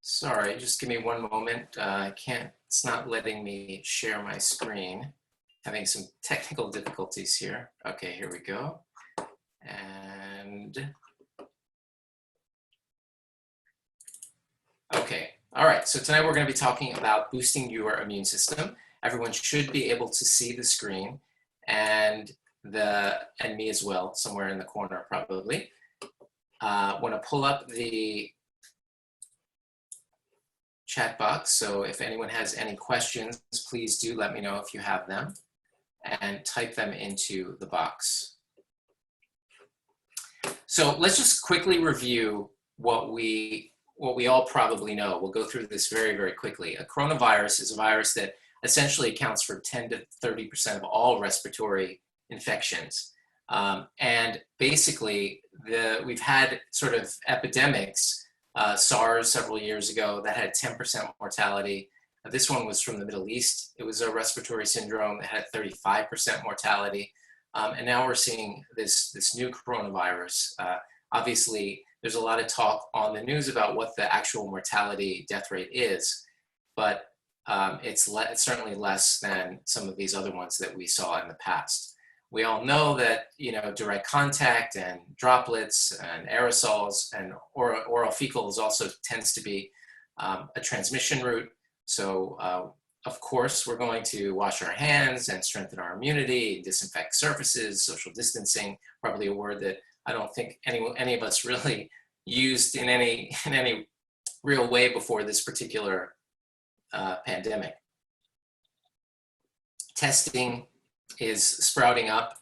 Sorry, just give me one moment. I can't, it's not letting me share my screen. Having some technical difficulties here. Okay, here we go. And, okay, all right, so tonight we're gonna be talking about boosting your immune system. Everyone should be able to see the screen and me as well, somewhere in the corner probably. Want to pull up the chat box, so if anyone has any questions, please do let me know if you have them and type them into the box. So let's just quickly review what we all probably know. We'll go through this very, very quickly. A coronavirus is a virus that essentially accounts for 10 to 30% of all respiratory infections. And basically, we've had sort of epidemics. SARS several years ago that had 10% mortality. This one was from the Middle East. It was a respiratory syndrome that had 35% mortality. And now we're seeing this new coronavirus. Obviously, there's a lot of talk on the news about what the actual mortality death rate is, but it's certainly less than some of these other ones that we saw in the past. We all know that, you know, direct contact and droplets and aerosols and oral fecals also tends to be a transmission route. So, of course, we're going to wash our hands and strengthen our immunity, disinfect surfaces, social distancing, probably a word that I don't think any of us really used in any real way before this particular pandemic. Testing is sprouting up.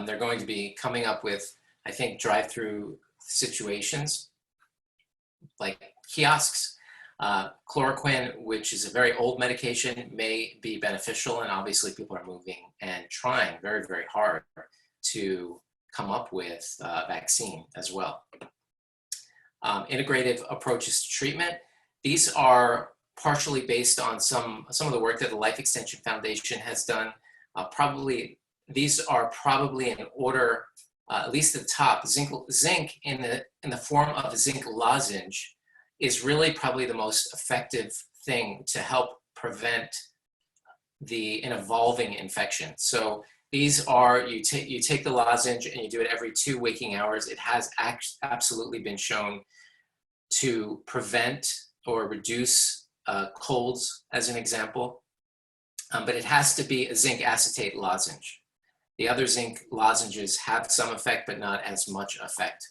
They're going to be coming up with, I think, drive-through situations like kiosks. Chloroquine, which is a very old medication, may be beneficial, and obviously people are moving and trying very, very hard to come up with a vaccine as well. Integrative approaches to treatment. These are partially based on some of the work that the Life Extension Foundation has done. These are probably in order, at least at the top. Zinc in the form of zinc lozenge is really probably the most effective thing to help prevent an evolving infection. So these are, you take the lozenge and you do it every 2 waking hours. It has absolutely been shown to prevent or reduce colds, as an example. But it has to be a zinc acetate lozenge. The other zinc lozenges have some effect, but not as much effect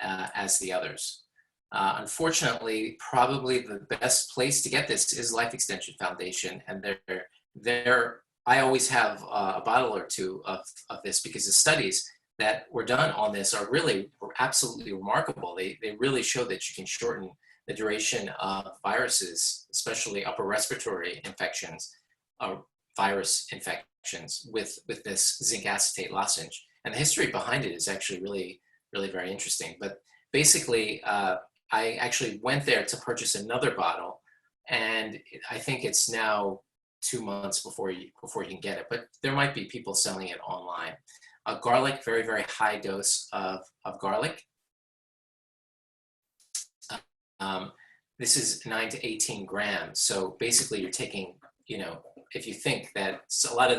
as the others. Unfortunately, probably the best place to get this is Life Extension Foundation, and I always have a bottle or two of this because the studies that were done on this were absolutely remarkable. They really show that you can shorten the duration of viruses, especially upper respiratory infections, virus infections with this zinc acetate lozenge. And the history behind it is actually really, really very interesting. But basically, I actually went there to purchase another bottle, and I think it's now 2 months before you can get it, but there might be people selling it online. Garlic, very, very high dose of garlic. This is 9 to 18 grams. So basically you're taking, you know, if you think that a lot of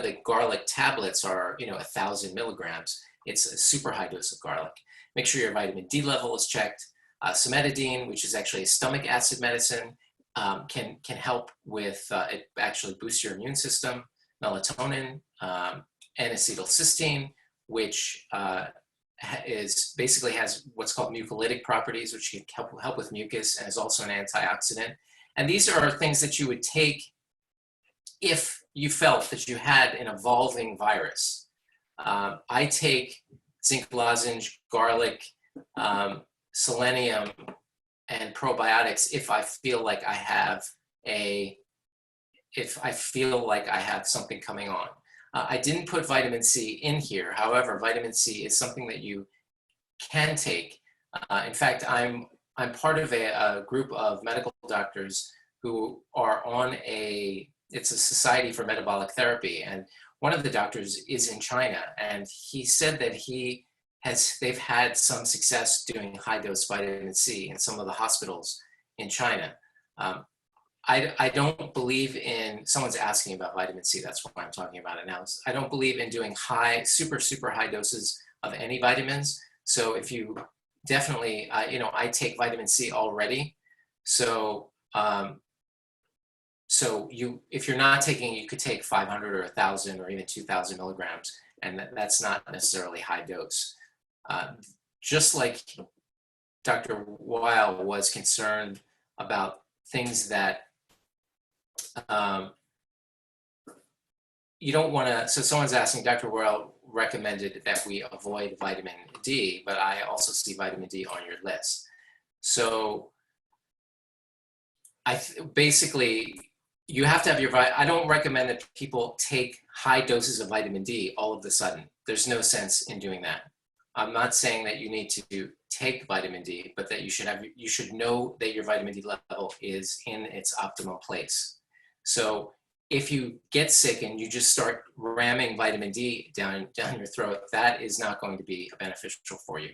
the garlic tablets are, you know, 1,000 milligrams, it's a super high dose of garlic. Make sure your vitamin D level is checked. Cimetidine, which is actually a stomach acid medicine, can help with, it actually boosts your immune system. Melatonin, N-acetylcysteine, which basically has what's called mucolytic properties, which can help with mucus, and is also an antioxidant. And these are things that you would take if you felt that you had an evolving virus. I take zinc lozenge, garlic, selenium, and probiotics if I feel like I have something coming on. I didn't put vitamin C in here. However, vitamin C is something that you can take. In fact, I'm part of a group of medical doctors who are on it's a society for metabolic therapy. And one of the doctors is in China, and he said that he they've had some success doing high dose vitamin C in some of the hospitals in China. I don't believe in, someone's asking about vitamin C, that's why I'm talking about it now. I don't believe in doing super high doses of any vitamins. So if you definitely, I take vitamin C already. So, if you're not taking, you could take 500 or 1,000 or even 2,000 milligrams, and that's not necessarily high dose. Just like Dr. Weil was concerned about things that you don't want to, so someone's asking, Dr. Weil recommended that we avoid vitamin D, but I also see vitamin D on your list. So basically, you have to have I don't recommend that people take high doses of vitamin D all of a sudden. There's no sense in doing that. I'm not saying that you need to take vitamin D, but that you should know that your vitamin D level is in its optimum place. So if you get sick and you just start ramming vitamin D down your throat, that is not going to be beneficial for you.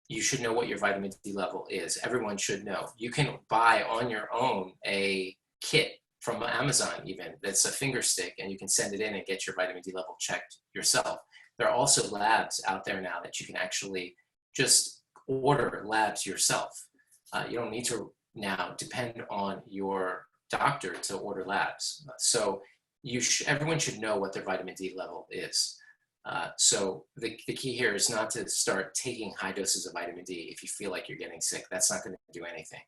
You should know what your vitamin D level is. Everyone should know. You can buy on your own a kit from Amazon even, that's a finger stick, and you can send it in and get your vitamin D level checked yourself. There are also labs out there now that you can actually just order labs yourself. You don't need to now depend on your doctor to order labs. So everyone should know what their vitamin D level is. So the key here is not to start taking high doses of vitamin D if you feel like you're getting sick. That's not going to do anything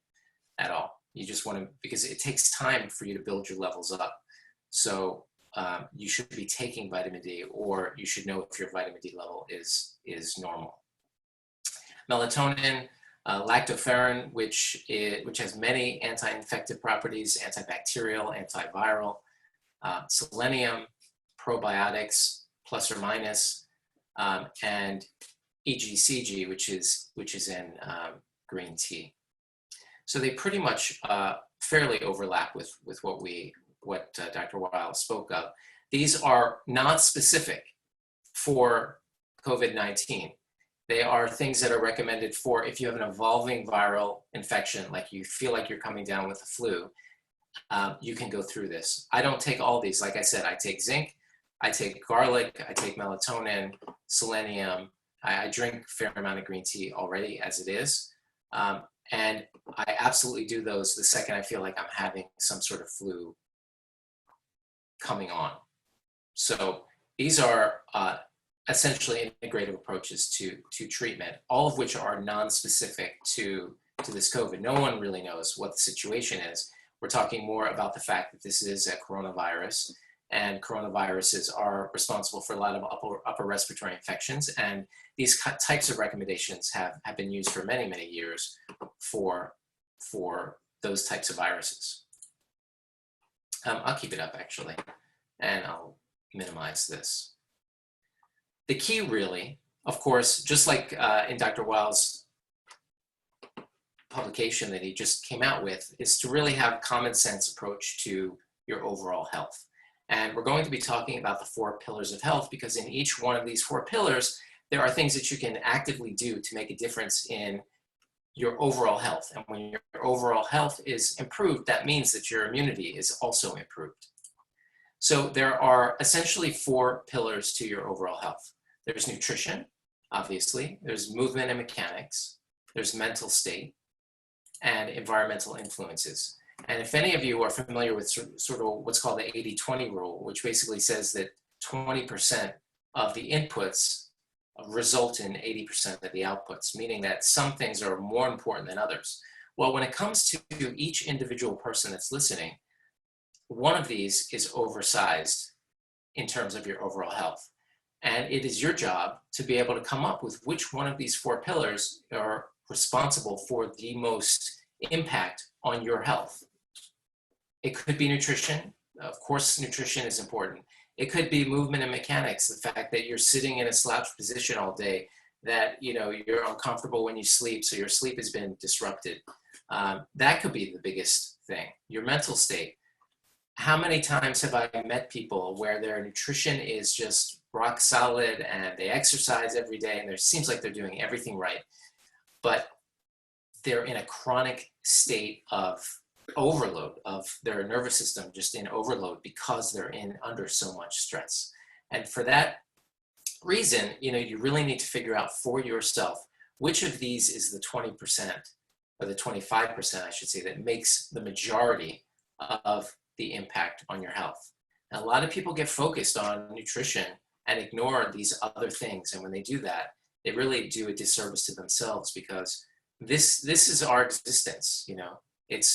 at all. You just want to, because it takes time for you to build your levels up. So you should be taking vitamin D, or you should know if your vitamin D level is normal. Melatonin, lactoferrin, which has many anti-infective properties, antibacterial, antiviral, selenium, probiotics, plus or minus, and EGCG, which is in green tea. So they pretty much fairly overlap with what Dr. Weil spoke of. These are not specific for COVID-19. They are things that are recommended for if you have an evolving viral infection, like you feel like you're coming down with the flu, you can go through this. I don't take all these. Like I said, I take zinc, I take garlic, I take melatonin, selenium. I drink a fair amount of green tea already as it is. And I absolutely do those the second I feel like I'm having some sort of flu coming on. So these are essentially integrative approaches to treatment, all of which are non-specific to this COVID. No one really knows what the situation is. We're talking more about the fact that this is a coronavirus, and coronaviruses are responsible for a lot of upper respiratory infections. And these types of recommendations have been used for many, many years for those types of viruses. I'll keep it up actually, and I'll minimize this. The key really, of course, just like in Dr. Weil's publication that he just came out with, is to really have a common sense approach to your overall health. And we're going to be talking about the 4 pillars of health, because in each one of these 4 pillars, there are things that you can actively do to make a difference in your overall health. And when your overall health is improved, that means that your immunity is also improved. So there are essentially 4 pillars to your overall health. There's nutrition, obviously. There's movement and mechanics. There's mental state and environmental influences. And if any of you are familiar with sort of what's called the 80-20 rule, which basically says that 20% of the inputs result in 80% of the outputs, meaning that some things are more important than others. Well, when it comes to each individual person that's listening, one of these is oversized in terms of your overall health. And it is your job to be able to come up with which one of these 4 pillars are responsible for the most impact on your health. It could be nutrition. Of course, nutrition is important. It could be movement and mechanics, the fact that you're sitting in a slouched position all day, that you're uncomfortable when you sleep, so your sleep has been disrupted. That could be the biggest thing. Your mental state. how many times have I met people where their nutrition is just rock solid and they exercise every day and it seems like they're doing everything right, but they're in a chronic state of overload of their nervous system, just in overload because they're under so much stress. And for that reason, you really need to figure out for yourself which of these is the 20% or the 25%, I should say, that makes the majority of the impact on your health. And a lot of people get focused on nutrition and ignore these other things. And when they do that, they really do a disservice to themselves, because this is our existence. It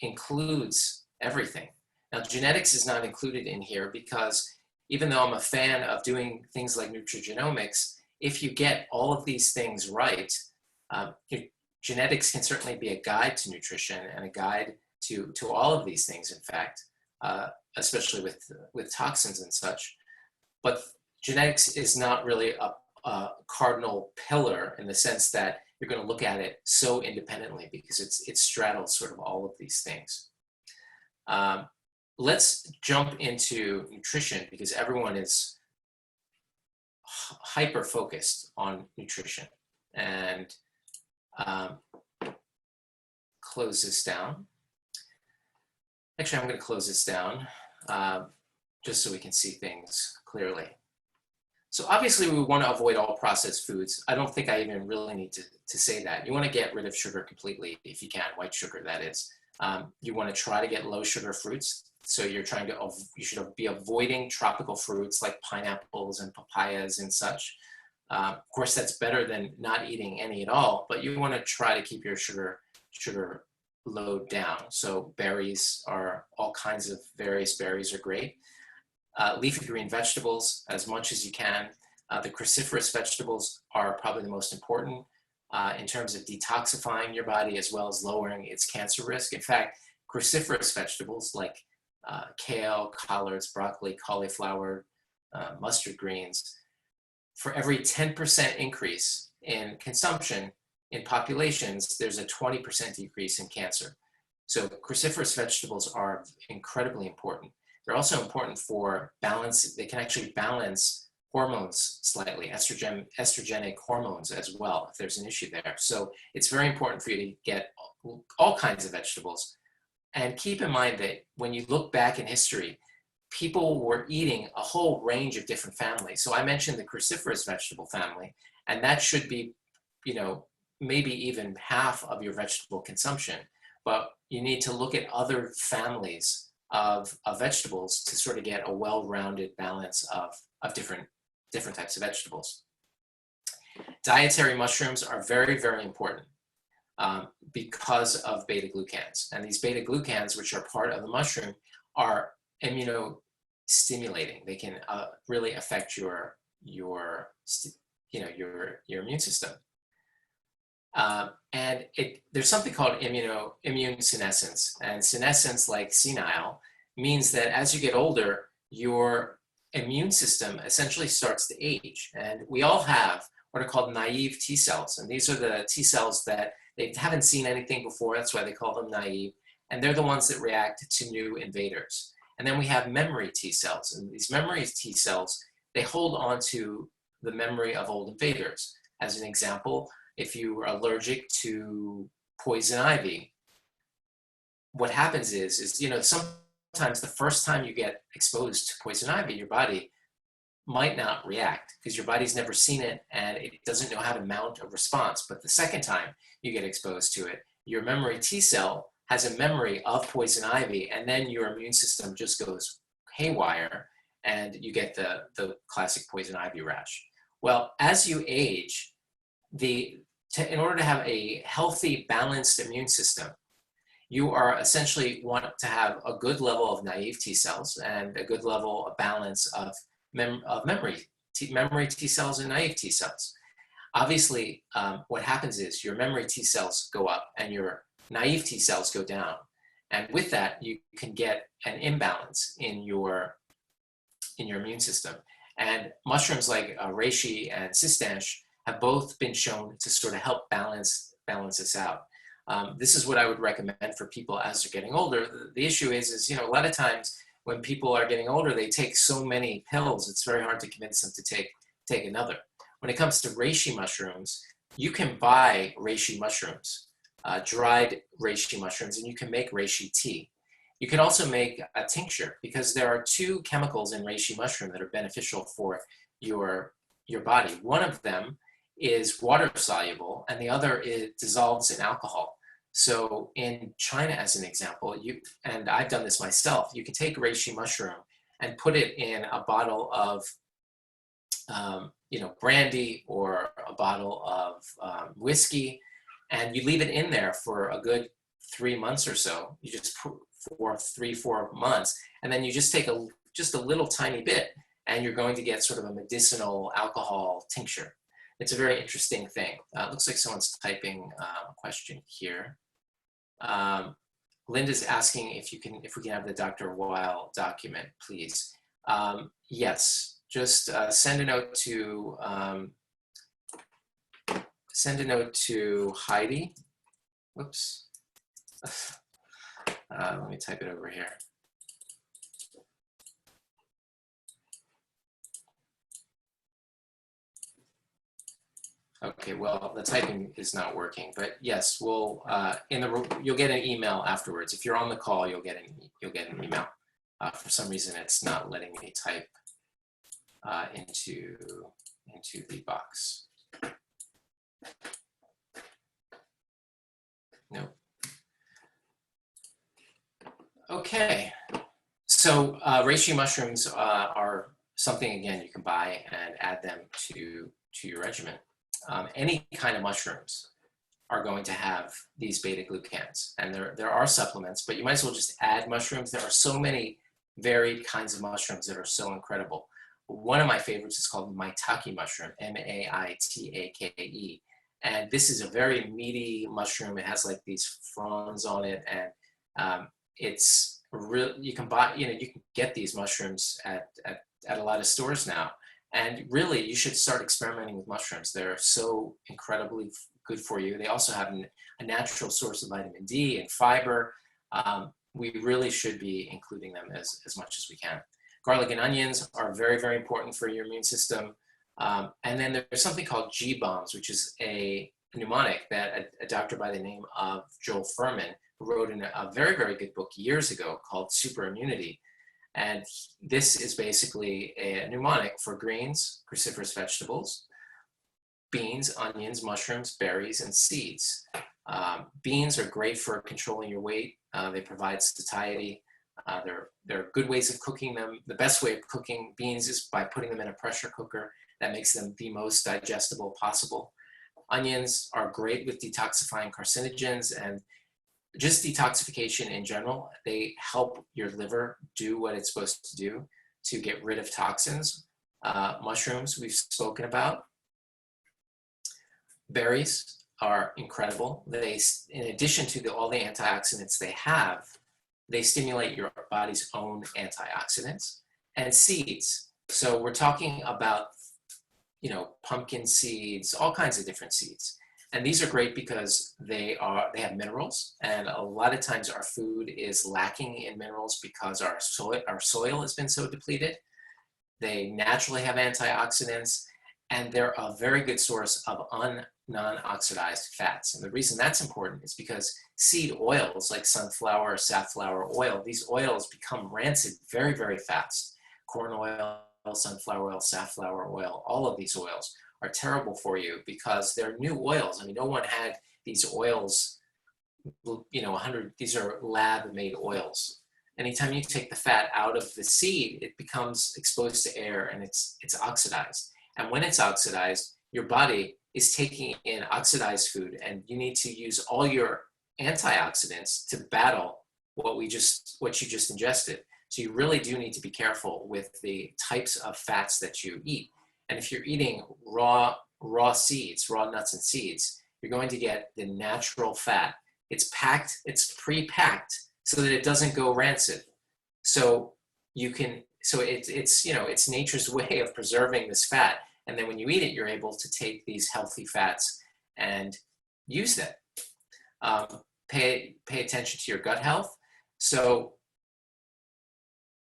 includes everything. Now, genetics is not included in here because even though I'm a fan of doing things like nutrigenomics, if you get all of these things right, genetics can certainly be a guide to nutrition and a guide to all of these things, in fact, especially with toxins and such. But genetics is not really a cardinal pillar in the sense that you're going to look at it so independently, because it straddles sort of all of these things. Let's jump into nutrition, because everyone is hyper focused on nutrition. And close this down. Actually, I'm going to close this down just so we can see things clearly. So obviously we want to avoid all processed foods. I don't think I even really need to say that. You want to get rid of sugar completely if you can, white sugar that is. You want to try to get low sugar fruits. So you should be avoiding tropical fruits like pineapples and papayas and such. Of course, that's better than not eating any at all, but you want to try to keep your sugar load down. So berries all kinds of various berries are great. Leafy green vegetables as much as you can. The cruciferous vegetables are probably the most important in terms of detoxifying your body as well as lowering its cancer risk. In fact, cruciferous vegetables like kale, collards, broccoli, cauliflower, mustard greens, for every 10% increase in consumption in populations, there's a 20% decrease in cancer. So cruciferous vegetables are incredibly important. They're also important for balance. They can actually balance hormones slightly, estrogenic hormones as well, if there's an issue there. So it's very important for you to get all kinds of vegetables. And keep in mind that when you look back in history, people were eating a whole range of different families. So I mentioned the cruciferous vegetable family, and that should be, maybe even half of your vegetable consumption. But you need to look at other families of vegetables to sort of get a well-rounded balance of different types of vegetables. Dietary mushrooms are very, very important because of beta-glucans. And these beta-glucans, which are part of the mushroom, are immunostimulating. They can really affect your immune system. And there's something called immune senescence. And senescence, like senile, means that as you get older, your immune system essentially starts to age. And we all have what are called naive T cells. And these are the T cells that they haven't seen anything before. That's why they call them naive. And they're the ones that react to new invaders. And then we have memory T cells. And these memory T cells, they hold on to the memory of old invaders. As an example, if you are allergic to poison ivy, what happens is sometimes the first time you get exposed to poison ivy, your body might not react because your body's never seen it and it doesn't know how to mount a response. But the second time you get exposed to it, your memory T cell has a memory of poison ivy, and then your immune system just goes haywire and you get the classic poison ivy rash. Well, as you age, in order to have a healthy, balanced immune system, you are essentially want to have a good level of naive T cells and a good level of balance of memory T cells and naive T cells. Obviously, what happens is your memory T cells go up and your naive T cells go down. And with that, you can get an imbalance in your immune system. And mushrooms like reishi and cistanche have both been shown to sort of help balance this out. This is what I would recommend for people as they're getting older. The issue is a lot of times when people are getting older, they take so many pills, it's very hard to convince them to take another. When it comes to reishi mushrooms, you can buy reishi mushrooms, dried reishi mushrooms, and you can make reishi tea. You can also make a tincture, because there are two chemicals in reishi mushroom that are beneficial for your body. One of them is water soluble, and the other dissolves in alcohol. So in China, as an example, and I've done this myself, you can take reishi mushroom and put it in a bottle of brandy or a bottle of whiskey, and you leave it in there for a good 3 months or so. You just for 3-4 months, and then you just take just a little tiny bit, and you're going to get sort of a medicinal alcohol tincture. It's a very interesting thing. It looks like someone's typing a question here. Linda's asking if we can have the Dr. Weil document, please. Yes, just send a note to Heidi. Whoops. Let me type it over here. Okay, well, the typing is not working, but yes, we'll you'll get an email afterwards. If you're on the call, you'll get an email. For some reason, it's not letting me type into the box. Nope. Okay, so reishi mushrooms are something, again, you can buy and add them to your regimen. Any kind of mushrooms are going to have these beta-glucans, and there are supplements, but you might as well just add mushrooms. There are so many varied kinds of mushrooms that are so incredible. One of my favorites is called Maitake Mushroom, M-A-I-T-A-K-E, and this is a very meaty mushroom. It has like these fronds on it, and it's real. You can buy, you can get these mushrooms at a lot of stores now. And really, you should start experimenting with mushrooms. They're so incredibly good for you. They also have a natural source of vitamin D and fiber. We really should be including them as much as we can. Garlic and onions are very, very important for your immune system. And then there's something called G-bombs, which is a mnemonic that a doctor by the name of Joel Fuhrman, who wrote in a very, very good book years ago called Super Immunity. And this is basically a mnemonic for greens, cruciferous vegetables, beans, onions, mushrooms, berries, and seeds. Beans are great for controlling your weight. They provide satiety. There are good ways of cooking them. The best way of cooking beans is by putting them in a pressure cooker. That makes them the most digestible possible. Onions are great with detoxifying carcinogens and just detoxification in general. They help your liver do what it's supposed to do to get rid of toxins. Mushrooms, we've spoken about. Berries are incredible. They, in addition to all the antioxidants they have, they stimulate your body's own antioxidants. And seeds. So we're talking about, pumpkin seeds, all kinds of different seeds. And these are great because they have minerals, and a lot of times our food is lacking in minerals because our soil has been so depleted. They naturally have antioxidants, and they're a very good source of non-oxidized fats. And the reason that's important is because seed oils like sunflower or safflower oil, these oils become rancid very, very fast. Corn oil, sunflower oil, safflower oil, all of these oils are terrible for you because they're new oils. I mean, no one had these oils, these are lab-made oils. Anytime you take the fat out of the seed, it becomes exposed to air and it's oxidized. And when it's oxidized, your body is taking in oxidized food, and you need to use all your antioxidants to battle what you just ingested. So you really do need to be careful with the types of fats that you eat. And if you're eating raw seeds, raw nuts and seeds, you're going to get the natural fat. It's pre-packed so that it doesn't go rancid. So it's nature's way of preserving this fat. And then when you eat it, you're able to take these healthy fats and use them. Pay attention to your gut health. So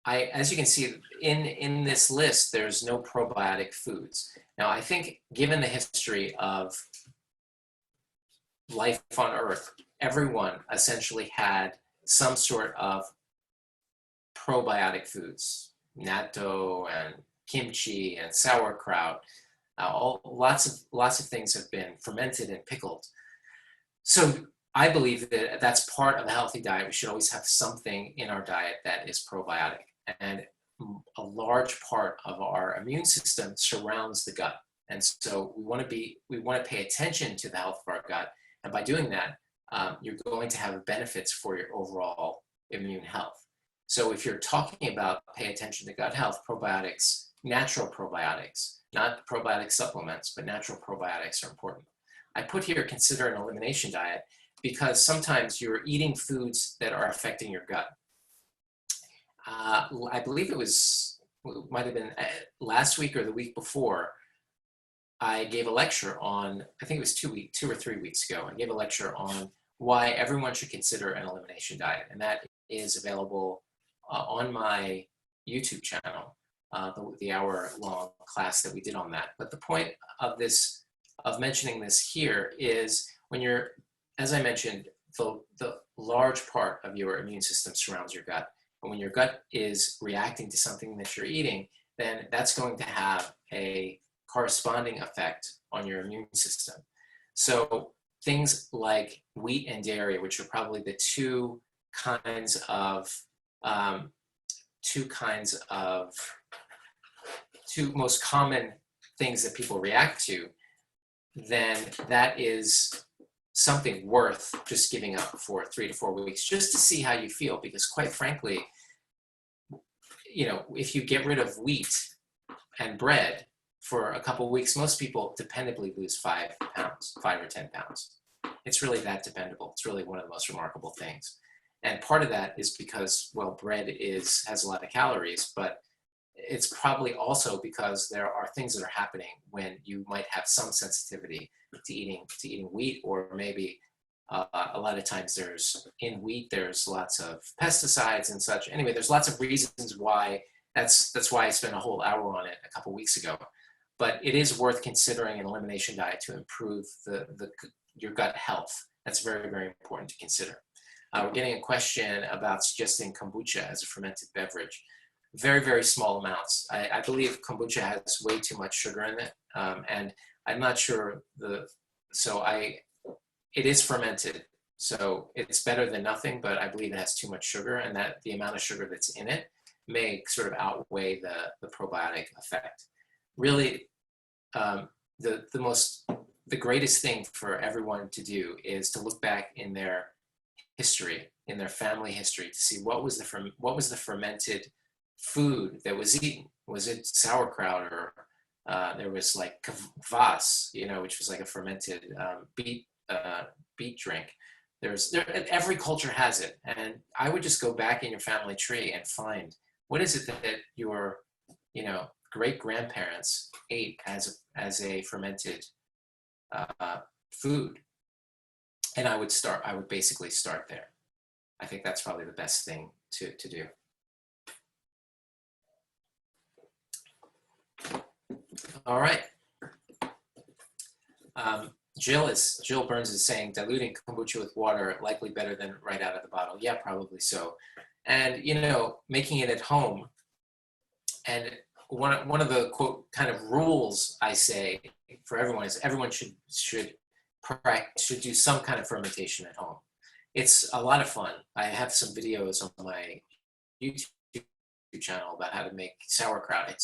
as you can see in this list, there's no probiotic foods. Now, I think given the history of life on Earth, everyone essentially had some sort of probiotic foods, natto and kimchi and sauerkraut. Lots of things have been fermented and pickled. So I believe that that's part of a healthy diet. We should always have something in our diet that is probiotic. And a large part of our immune system surrounds the gut. And so we want to pay attention to the health of our gut. And by doing that, you're going to have benefits for your overall immune health. So if you're talking about pay attention to gut health, probiotics, natural probiotics, not probiotic supplements, but natural probiotics are important. I put here, consider an elimination diet, because sometimes you're eating foods that are affecting your gut. I believe it might have been last week or the week before, I gave a lecture on, I think it was 2 or 3 weeks ago, I gave a lecture on why everyone should consider an elimination diet. And that is available on my YouTube channel, the hour-long class that we did on that. But the point of mentioning this here is when you're, as I mentioned, the large part of your immune system surrounds your gut. And when your gut is reacting to something that you're eating, then that's going to have a corresponding effect on your immune system. So things like wheat and dairy, which are probably the two most common things that people react to, then that is something worth just giving up for 3 to 4 weeks just to see how you feel. Because quite frankly, if you get rid of wheat and bread for a couple of weeks, most people dependably lose 5 or 10 pounds. It's really that dependable. It's really one of the most remarkable things. And part of that is because, well, bread has a lot of calories, but it's probably also because there are things that are happening when you might have some sensitivity to eating wheat, or maybe a lot of times in wheat there's lots of pesticides and such. Anyway, there's lots of reasons why. That's why I spent a whole hour on it a couple weeks ago. But it is worth considering an elimination diet to improve your gut health. That's very, very important to consider. We're getting a question about suggesting kombucha as a fermented beverage. Very, very small amounts. I believe kombucha has way too much sugar in it, and I'm not sure it is fermented, so it's better than nothing, but I believe it has too much sugar, and that the amount of sugar that's in it may sort of outweigh the probiotic effect. Really, the greatest thing for everyone to do is to look back in their history, in their family history, to see what was the fermented food that was eaten. Was it sauerkraut, or there was like kvass, which was like a fermented beet drink. Every culture has it, and I would just go back in your family tree and find what is it that your great grandparents ate as a fermented food, and I would basically start there. I think that's probably the best thing to do. All right. Jill Burns is saying diluting kombucha with water likely better than right out of the bottle. Yeah, probably so. And making it at home. And one of the quote kind of rules I say for everyone is everyone should do some kind of fermentation at home. It's a lot of fun. I have some videos on my YouTube channel about how to make sauerkraut.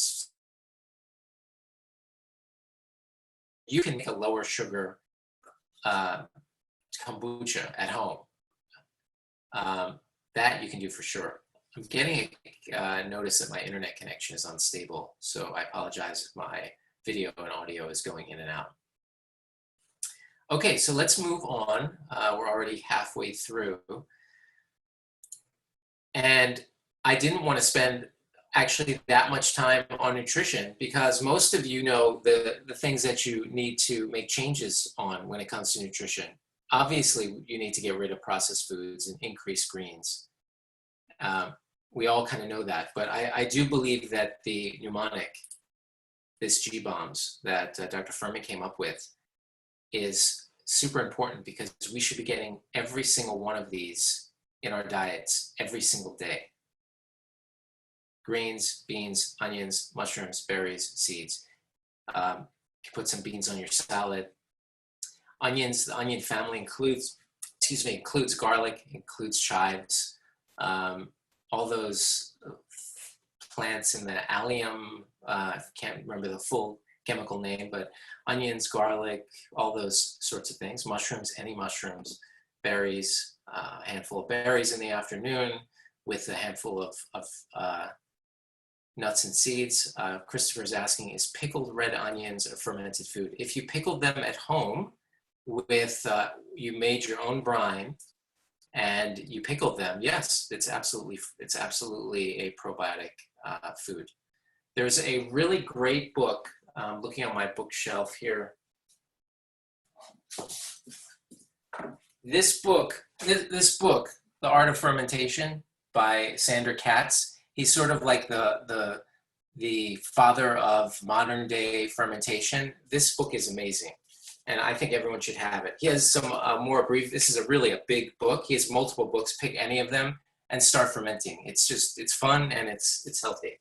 You can make a lower sugar kombucha at home. That you can do for sure. I'm getting a notice that my internet connection is unstable, so I apologize if my video and audio is going in and out. Okay, so let's move on. We're already halfway through. And I didn't want to spend actually that much time on nutrition because most of you know the things that you need to make changes on when it comes to nutrition. Obviously, you need to get rid of processed foods and increase greens. We all kind of know that, but I do believe that the mnemonic, this G-bombs that Dr. Fuhrman came up with, is super important because we should be getting every single one of these in our diets every single day. Greens, beans, onions, mushrooms, berries, seeds. You can put some beans on your salad. Onions, the onion family includes garlic, includes chives, all those plants in the allium, I can't remember the full chemical name, but onions, garlic, all those sorts of things. Mushrooms, any mushrooms, berries, a handful of berries in the afternoon with a handful of nuts and seeds. Christopher's asking, is pickled red onions a fermented food? If you pickled them at home with, you made your own brine and you pickled them, yes, it's absolutely a probiotic food. There's a really great book, looking on my bookshelf here. This book, The Art of Fermentation by Sandor Katz. He's sort of like the father of modern day fermentation. This book is amazing, and I think everyone should have it. He has some more brief. This is really a big book. He has multiple books. Pick any of them and start fermenting. It's fun and it's healthy.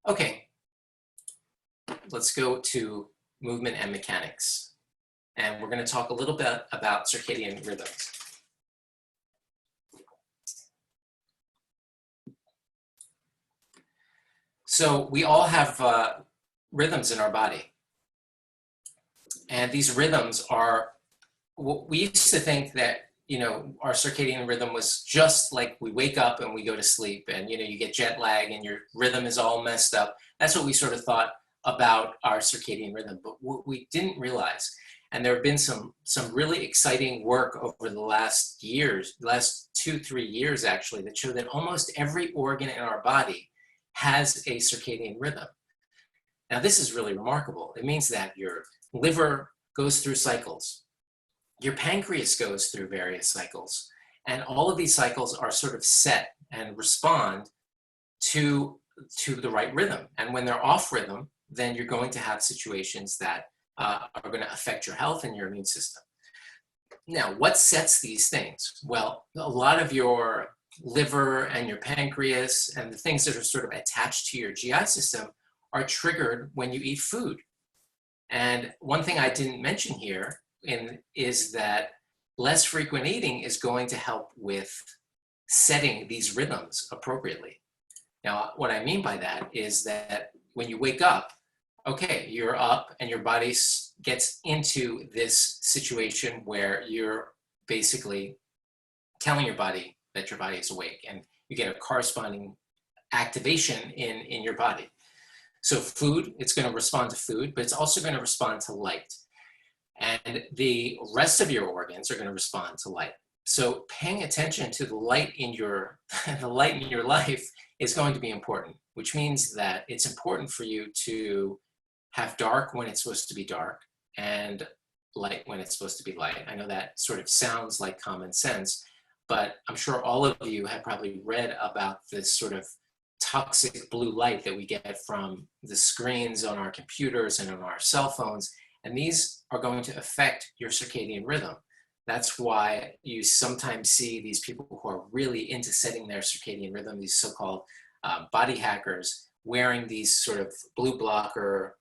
Okay, let's go to movement and mechanics, and we're going to talk a little bit about circadian rhythms. So we all have rhythms in our body. And these rhythms are, we used to think that, our circadian rhythm was just like we wake up and we go to sleep and, you get jet lag and your rhythm is all messed up. That's what we sort of thought about our circadian rhythm. But what we didn't realize, and there have been some really exciting work over the last 2-3 years actually, that show that almost every organ in our body has a circadian rhythm. Now, this is really remarkable. It means that your liver goes through cycles, your pancreas goes through various cycles, and all of these cycles are sort of set and respond to the right rhythm. And when they're off rhythm, then you're going to have situations that are going to affect your health and your immune system. Now, what sets these things? Well, a lot of your liver and your pancreas and the things that are sort of attached to your GI system are triggered when you eat food. And one thing I didn't mention here is that less frequent eating is going to help with setting these rhythms appropriately. Now, what I mean by that is that when you wake up, okay, you're up and your body gets into this situation where you're basically telling your body that your body is awake, and you get a corresponding activation in your body. So food, it's going to respond to food, but it's also going to respond to light. And the rest of your organs are going to respond to light. So paying attention to the light in your life is going to be important, which means that it's important for you to have dark when it's supposed to be dark and light when it's supposed to be light. I know that sort of sounds like common sense, but I'm sure all of you have probably read about this sort of toxic blue light that we get from the screens on our computers and on our cell phones. And these are going to affect your circadian rhythm. That's why you sometimes see these people who are really into setting their circadian rhythm, these so-called body hackers, wearing these sort of blue blocker,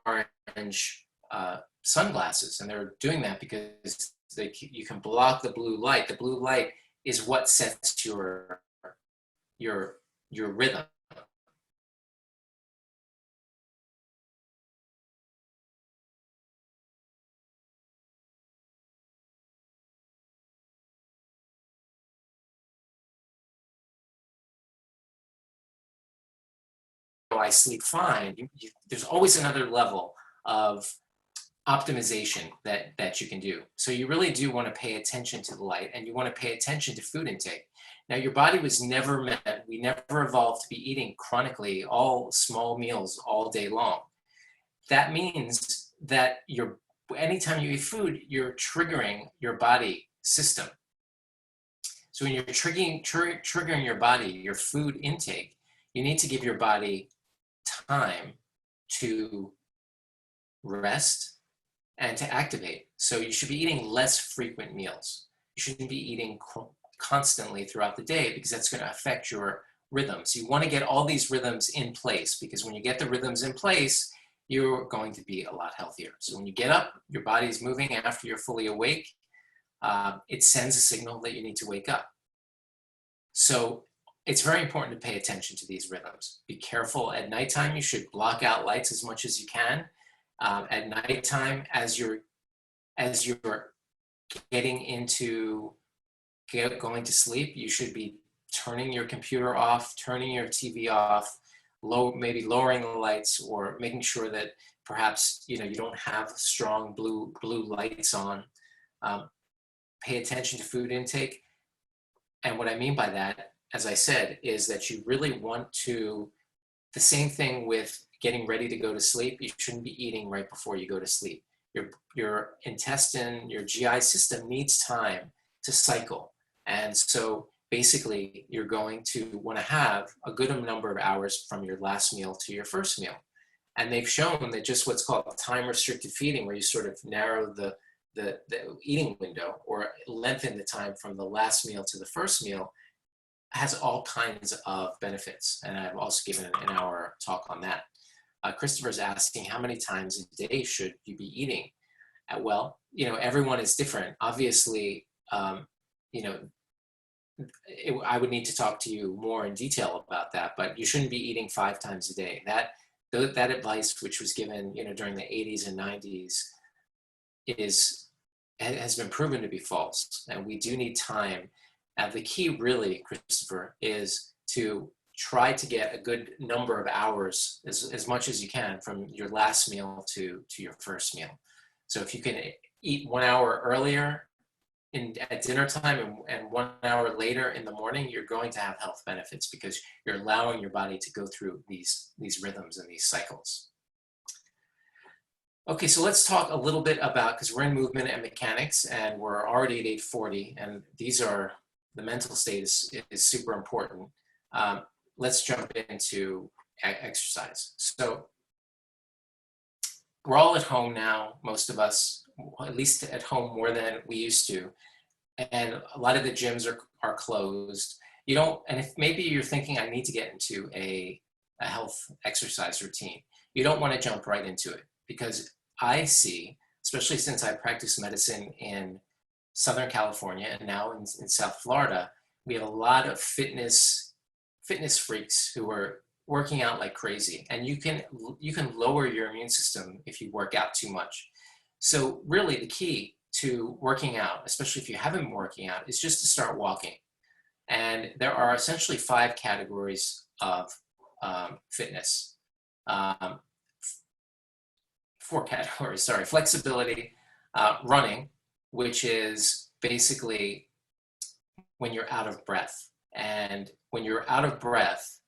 orange sunglasses. And they're doing that because you can block the blue light. The blue light is what sets your rhythm. I sleep fine. There's always another level of optimization that you can do. So you really do want to pay attention to the light, and you want to pay attention to food intake. Now, your body was never meant, we never evolved to be eating chronically all small meals all day long. That means that anytime you eat food, you're triggering your body system. So So when you're triggering your body, your food intake, you need to give your body time to rest and to activate. So you should be eating less frequent meals. You shouldn't be eating constantly throughout the day, because that's going to affect your rhythms. You want to get all these rhythms in place, because when you get the rhythms in place, you're going to be a lot healthier. So when you get up, your body is moving after you're fully awake. It sends a signal that you need to wake up. So it's very important to pay attention to these rhythms. Be careful at nighttime. You should block out lights as much as you can. At nighttime, as you're getting into going to sleep, you should be turning your computer off, turning your TV off, maybe lowering the lights, or making sure that perhaps you don't have strong blue lights on. Pay attention to food intake. And what I mean by that, as I said, is that you really want to, the same thing with getting ready to go to sleep. You shouldn't be eating right before you go to sleep. Your intestine, your GI system needs time to cycle. And so basically you're going to want to have a good number of hours from your last meal to your first meal. And they've shown that just what's called time restricted feeding, where you sort of narrow the eating window or lengthen the time from the last meal to the first meal, has all kinds of benefits. And I've also given an hour talk on that. Christopher's asking, how many times a day should you be eating? Well, everyone is different. Obviously, I would need to talk to you more in detail about that, but you shouldn't be eating 5 times a day. That advice, which was given, during the 80s and 90s, has been proven to be false. And we do need time. The key really, Christopher, is to try to get a good number of hours, as much as you can, from your last meal to your first meal. So if you can eat 1 hour earlier at dinner time and 1 hour later in the morning, you're going to have health benefits, because you're allowing your body to go through these rhythms and these cycles. Okay, so let's talk a little bit about, because we're in movement and mechanics and we're already at 8:40, and the mental state is super important. Let's jump into exercise. So we're all at home now, most of us, at least at home more than we used to. And a lot of the gyms are closed. And if maybe you're thinking, I need to get into a health exercise routine, you don't want to jump right into it, because I see, especially since I practice medicine in Southern California and now in South Florida, we have a lot of fitness freaks who are working out like crazy, and you can lower your immune system if you work out too much. So really the key to working out, especially if you haven't been working out, is just to start walking. And there are essentially 5 categories of fitness. 4 categories, sorry. Flexibility, running, which is basically when you're out of breath. And when you're out of breath,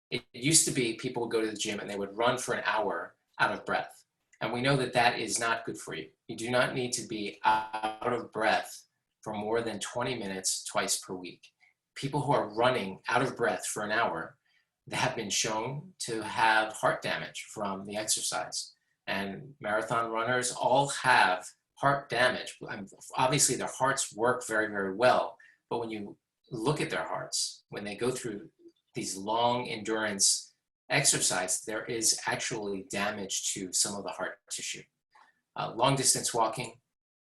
it used to be people would go to the gym and they would run for an hour out of breath. And we know that that is not good for you. You do not need to be out of breath for more than 20 minutes twice per week. People who are running out of breath for an hour, they have been shown to have heart damage from the exercise. And marathon runners all have heart damage. Obviously, their hearts work very, very well. But when you look at their hearts, when they go through these long endurance exercise, there is actually damage to some of the heart tissue. Long distance walking,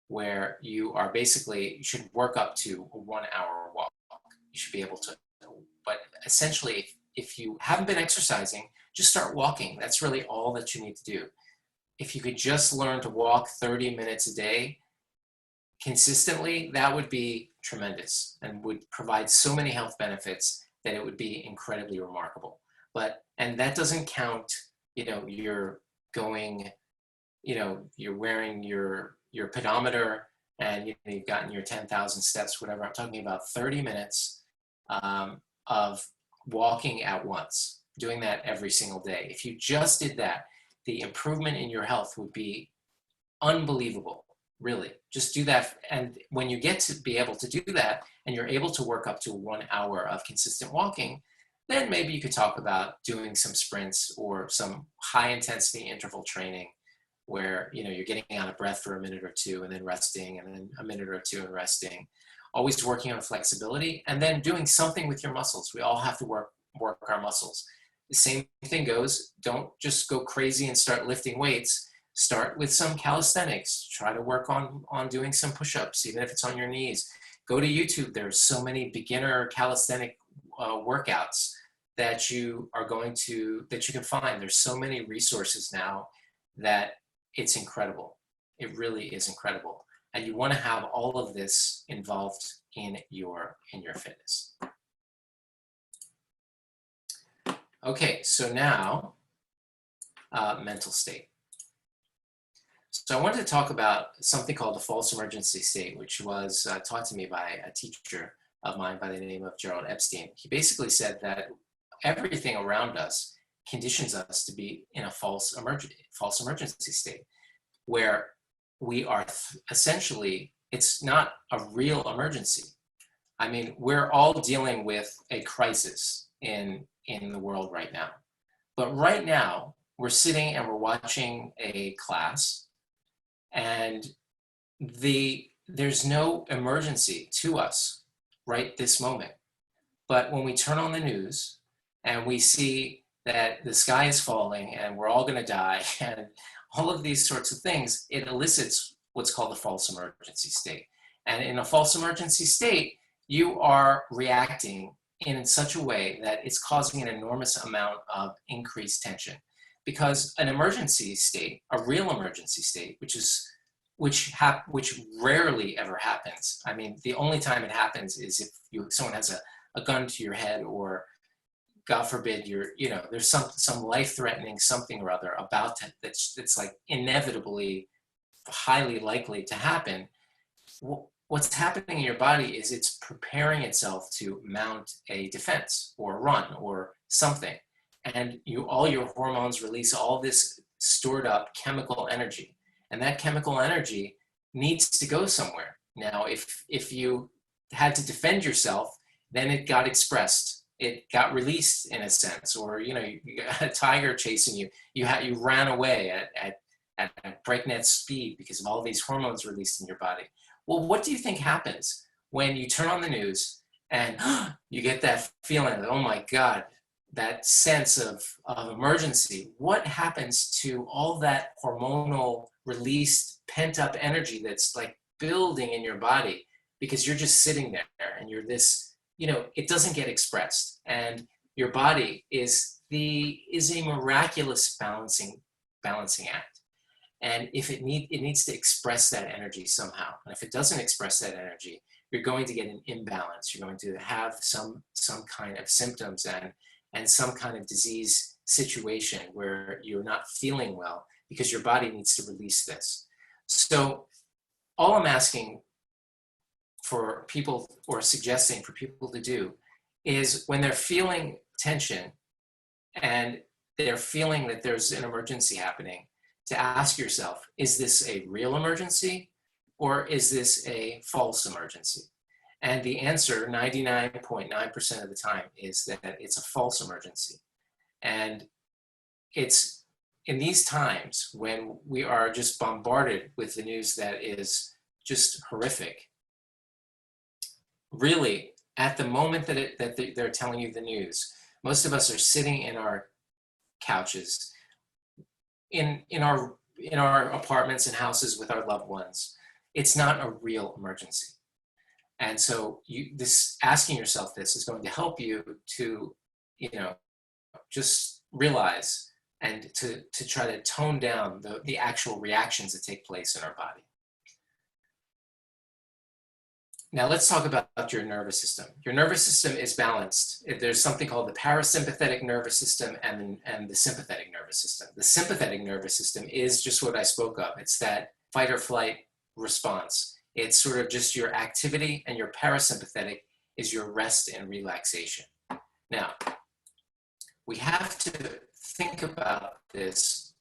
where you should work up to a 1 hour walk. You should be able to, but essentially, if you haven't been exercising, just start walking. That's really all that you need to do. If you could just learn to walk 30 minutes a day consistently, that would be tremendous and would provide so many health benefits that it would be incredibly remarkable. And that doesn't count, you're going, you're wearing your pedometer and you've gotten your 10,000 steps, whatever. I'm talking about 30 minutes of walking at once, doing that every single day. If you just did that, the improvement in your health would be unbelievable. really. Just do that. And when you get to be able to do that, and you're able to work up to 1 hour of consistent walking, then maybe you could talk about doing some sprints or some high intensity interval training where, you know, you're getting out of breath for a minute or two and then resting, and then a minute or two and resting. Always working on flexibility, and then doing something with your muscles. We all have to work our muscles. The same thing goes, don't just go crazy and start lifting weights. Start with some calisthenics. Try to work on doing some push-ups, even if it's on your knees. Go to YouTube. There's so many beginner calisthenic workouts that you can find. There's so many resources now that it's incredible. It really is incredible. And you want to have all of this involved in your fitness. Okay, so now mental state. So I wanted to talk about something called the false emergency state, which was taught to me by a teacher of mine by the name of Gerald Epstein. He basically said that everything around us conditions us to be in a false emergency state, where we are essentially, it's not a real emergency. I mean, we're all dealing with a crisis in the world right now. But right now, we're sitting and we're watching a class, and there's no emergency to us right this moment. But when we turn on the news and we see that the sky is falling and we're all going to die and all of these sorts of things, it elicits what's called the false emergency state. And in a false emergency state, you are reacting in such a way that it's causing an enormous amount of increased tension. Because an emergency state, a real emergency state, which rarely ever happens. I mean, the only time it happens is if someone has a gun to your head, or God forbid, there's some life-threatening something or other about that's like inevitably highly likely to happen. What's happening in your body is it's preparing itself to mount a defense or run or something. And all your hormones release all this stored up chemical energy. And that chemical energy needs to go somewhere. Now, if you had to defend yourself, then it got expressed. It got released in a sense, or you got a tiger chasing you. You ran away at breakneck speed because of all these hormones released in your body. Well, what do you think happens when you turn on the news and you get that feeling of, oh my God, that sense of emergency? What happens to all that hormonal released pent-up energy that's like building in your body because you're just sitting there and you're this, it doesn't get expressed, and your body is a miraculous balancing act. And if it needs to express that energy somehow, and if it doesn't express that energy, you're going to get an imbalance. You're going to have some kind of symptoms and some kind of disease situation where you're not feeling well because your body needs to release this. So all I'm asking for people, or suggesting for people to do, is when they're feeling tension and they're feeling that there's an emergency happening, to ask yourself, is this a real emergency or is this a false emergency? And the answer 99.9% of the time is that it's a false emergency. And it's in these times when we are just bombarded with the news that is just horrific. Really, at the moment that they're telling you the news, most of us are sitting in our couches, in our apartments and houses with our loved ones. It's not a real emergency. And so asking yourself this is going to help you to, just realize and to try to tone down the actual reactions that take place in our body. Now let's talk about your nervous system. Your nervous system is balanced. There's something called the parasympathetic nervous system and the sympathetic nervous system. The sympathetic nervous system is just what I spoke of. It's that fight or flight response. It's sort of just your activity, and your parasympathetic is your rest and relaxation. Now, we have to think about this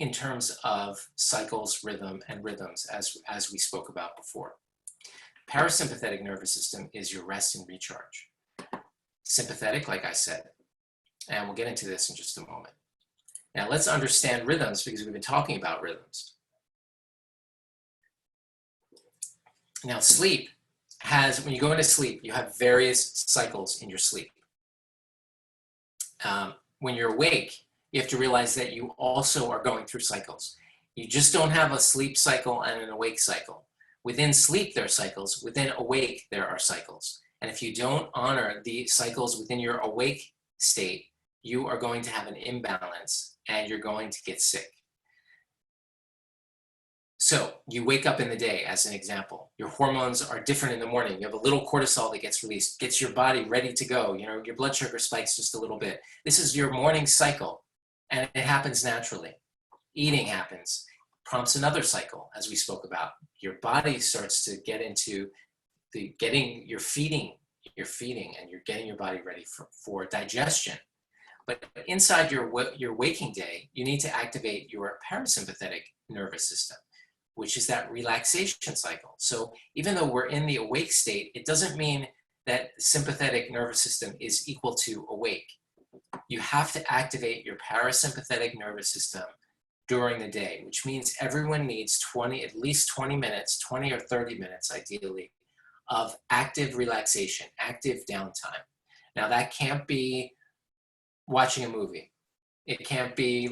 in terms of cycles, rhythm, and rhythms, as we spoke about before. Parasympathetic nervous system is your rest and recharge. Sympathetic, like I said, and we'll get into this in just a moment. Now let's understand rhythms, because we've been talking about rhythms. Now sleep has, when you go into sleep, you have various cycles in your sleep. When you're awake, you have to realize that you also are going through cycles. You just don't have a sleep cycle and an awake cycle. Within sleep, there are cycles. Within awake, there are cycles. And if you don't honor the cycles within your awake state, you are going to have an imbalance and you're going to get sick. So you wake up in the day, as an example. Your hormones are different in the morning. You have a little cortisol that gets released, gets your body ready to go. You know, your blood sugar spikes just a little bit. This is your morning cycle, and it happens naturally. Eating happens, prompts another cycle, as we spoke about. Your body starts to get into the you're feeding, and you're getting your body ready for digestion. But inside your waking day, you need to activate your parasympathetic nervous system, which is that relaxation cycle. So even though we're in the awake state, it doesn't mean that the sympathetic nervous system is equal to awake. You have to activate your parasympathetic nervous system during the day, which means everyone needs at least 20 minutes, 20 or 30 minutes ideally, of active relaxation, active downtime. Now that can't be watching a movie. It can't be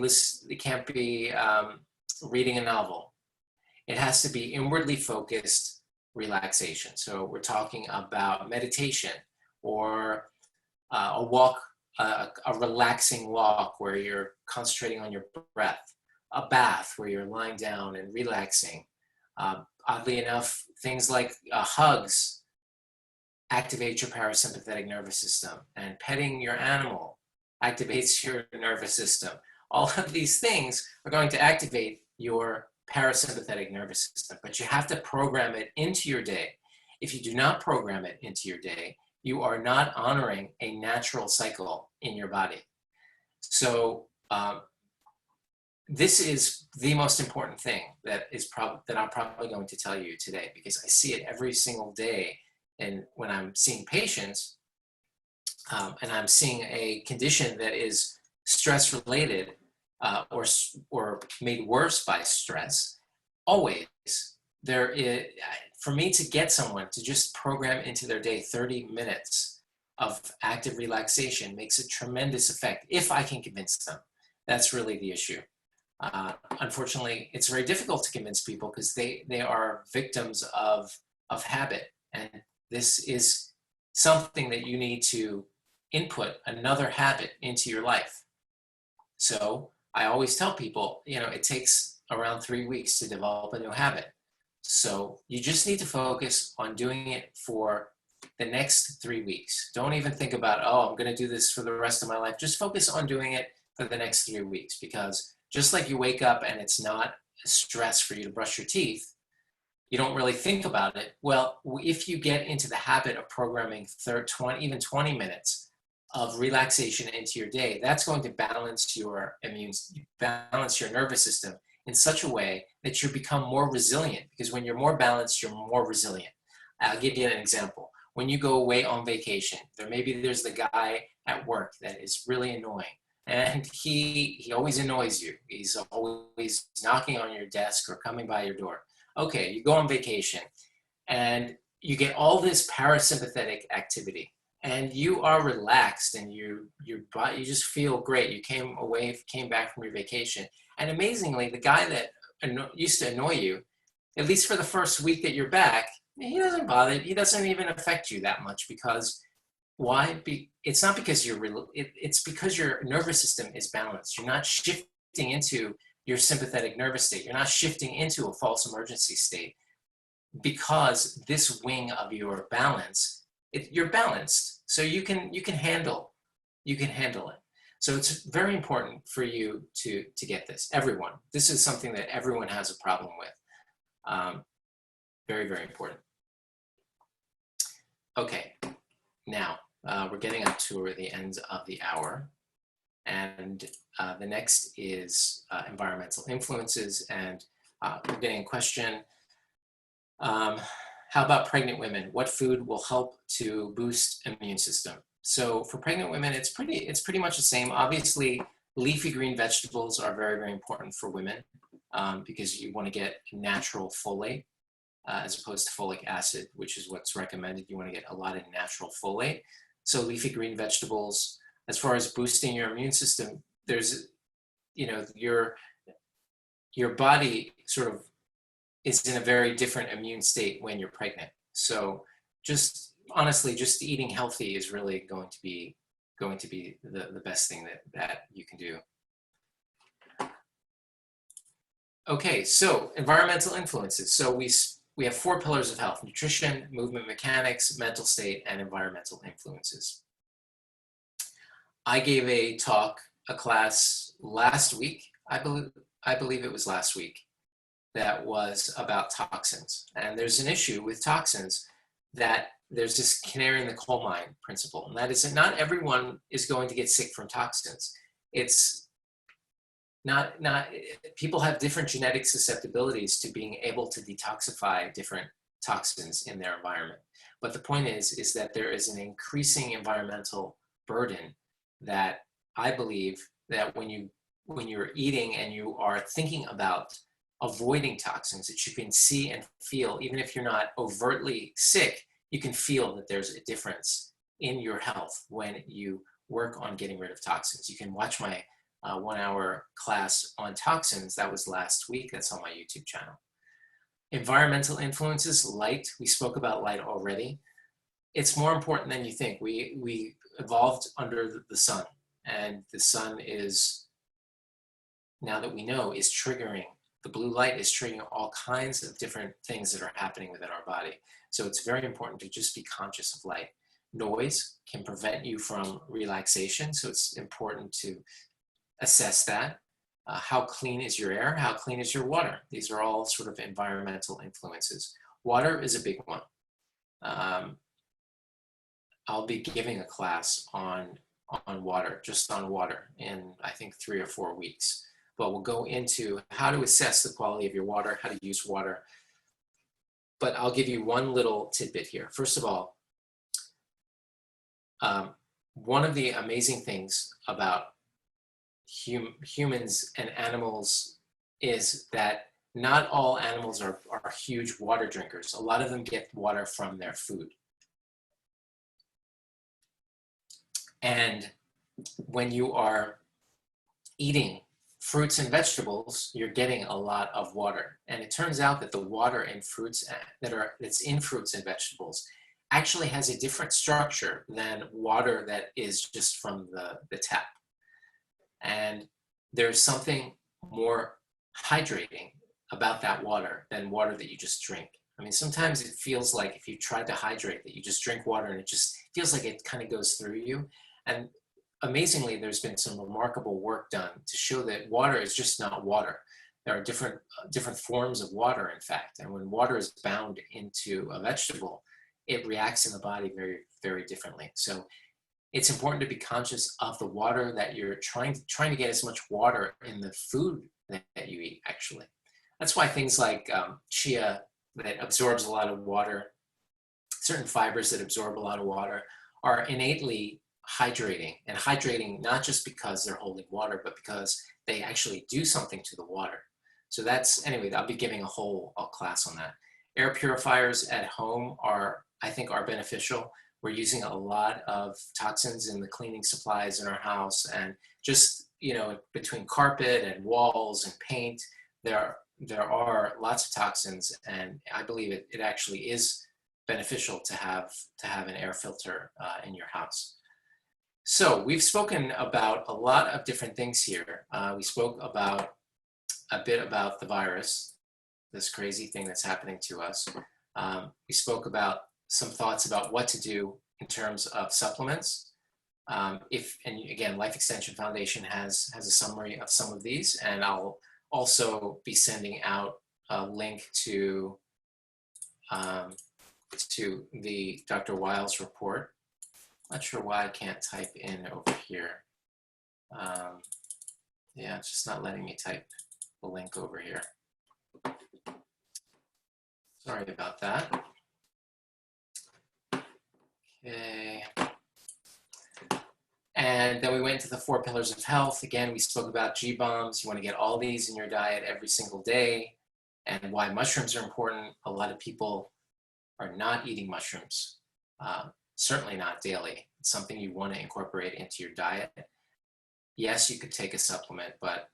reading a novel. It has to be inwardly focused relaxation. So we're talking about meditation, or a walk, a relaxing walk where you're concentrating on your breath, a bath where you're lying down and relaxing. Oddly enough, things like hugs activate your parasympathetic nervous system, and petting your animal activates your nervous system. All of these things are going to activate your parasympathetic nervous system, but you have to program it into your day. If you do not program it into your day, you are not honoring a natural cycle in your body. So this is the most important thing that I'm probably going to tell you today, because I see it every single day. And when I'm seeing patients, and I'm seeing a condition that is stress related, or made worse by stress, always there is, for me to get someone to just program into their day 30 minutes of active relaxation makes a tremendous effect if I can convince them. That's really the issue. Unfortunately, it's very difficult to convince people because they are victims of habit, and this is something that you need to input another habit into your life. So I always tell people, you know, it takes around 3 weeks to develop a new habit. So you just need to focus on doing it for the next 3 weeks. Don't even think about, oh, I'm going to do this for the rest of my life. Just focus on doing it for the next 3 weeks, because just like you wake up and it's not a stress for you to brush your teeth, you don't really think about it. Well, if you get into the habit of programming 20 minutes of relaxation into your day, that's going to balance your nervous system in such a way that you become more resilient, because when you're more balanced, you're more resilient. I'll give you an example. When you go away on vacation, there's the guy at work that is really annoying, and he always annoys you. He's always knocking on your desk or coming by your door. Okay, you go on vacation and you get all this parasympathetic activity, and you are relaxed, and you just feel great. You came back from your vacation, and amazingly, the guy that used to annoy you, at least for the first week that you're back, he doesn't bother. He doesn't even affect you that much, because why? It's not because it's because your nervous system is balanced. You're not shifting into your sympathetic nervous state. You're not shifting into a false emergency state, because this wing of your balance, you're balanced, so you can handle it. So it's very important for you to get this. Everyone, this is something that everyone has a problem with. Very, very important. Okay, now we're getting up to the end of the hour, And the next is environmental influences. And we're getting a question, how about pregnant women? What food will help to boost immune system? So for pregnant women, it's pretty much the same. Obviously, leafy green vegetables are very, very important for women because you want to get natural folate as opposed to folic acid, which is what's recommended. You want to get a lot of natural folate. So leafy green vegetables, as far as boosting your immune system, there's, your body sort of is in a very different immune state when you're pregnant. So just honestly, just eating healthy is really going to be the best thing that you can do. Okay, so environmental influences. So we have 4 pillars of health: nutrition, movement mechanics, mental state, and environmental influences. I gave a class last week, I believe it was last week, that was about toxins. And there's an issue with toxins that there's this canary in the coal mine principle. And that is that not everyone is going to get sick from toxins. It's not people have different genetic susceptibilities to being able to detoxify different toxins in their environment. But the point is that there is an increasing environmental burden that I believe that when you're eating and you are thinking about avoiding toxins, that you can see and feel, even if you're not overtly sick, you can feel that there's a difference in your health when you work on getting rid of toxins. You can watch my 1-hour class on toxins. That was last week. That's on my YouTube channel. Environmental influences, light. We spoke about light already. It's more important than you think. We evolved under the sun, and the sun is, now that we know, is triggering. The blue light is triggering all kinds of different things that are happening within our body. So it's very important to just be conscious of light. Noise can prevent you from relaxation, so it's important to assess that. How clean is your air? How clean is your water? These are all sort of environmental influences. Water is a big one. I'll be giving a class on water, just on water, in I think 3 or 4 weeks. But we'll go into how to assess the quality of your water, how to use water. But I'll give you one little tidbit here. First of all, one of the amazing things about humans and animals is that not all animals are huge water drinkers. A lot of them get water from their food. And when you are eating fruits and vegetables, you're getting a lot of water. And it turns out that the water in fruits that's in fruits and vegetables actually has a different structure than water that is just from the tap. And there's something more hydrating about that water than water that you just drink. I mean, sometimes it feels like if you tried to hydrate, that you just drink water and it just feels like it kind of goes through you. And amazingly, there's been some remarkable work done to show that water is just not water. There are different forms of water, in fact. And when water is bound into a vegetable, it reacts in the body very, very differently. So it's important to be conscious of the water that you're trying to get as much water in the food that you eat, actually. That's why things like chia that absorbs a lot of water, certain fibers that absorb a lot of water, are innately hydrating, and hydrating not just because they're holding water, but because they actually do something to the water. So that's, anyway, I'll be giving a whole class on that. Air purifiers at home I think are beneficial. We're using a lot of toxins in the cleaning supplies in our house, and just, between carpet and walls and paint, there are lots of toxins, and I believe it actually is beneficial to have an air filter in your house. So we've spoken about a lot of different things here. We spoke about a bit about the virus, this crazy thing that's happening to us. We spoke about some thoughts about what to do in terms of supplements. And again, Life Extension Foundation has a summary of some of these, and I'll also be sending out a link to the Dr. Wiles report. Not sure why I can't type in over here. Yeah, it's just not letting me type the link over here. Sorry about that. Okay. And then we went to the 4 pillars of health. Again, we spoke about G-bombs. You want to get all these in your diet every single day, and why mushrooms are important. A lot of people are not eating mushrooms, certainly not daily. It's something you want to incorporate into your diet. Yes, you could take a supplement, but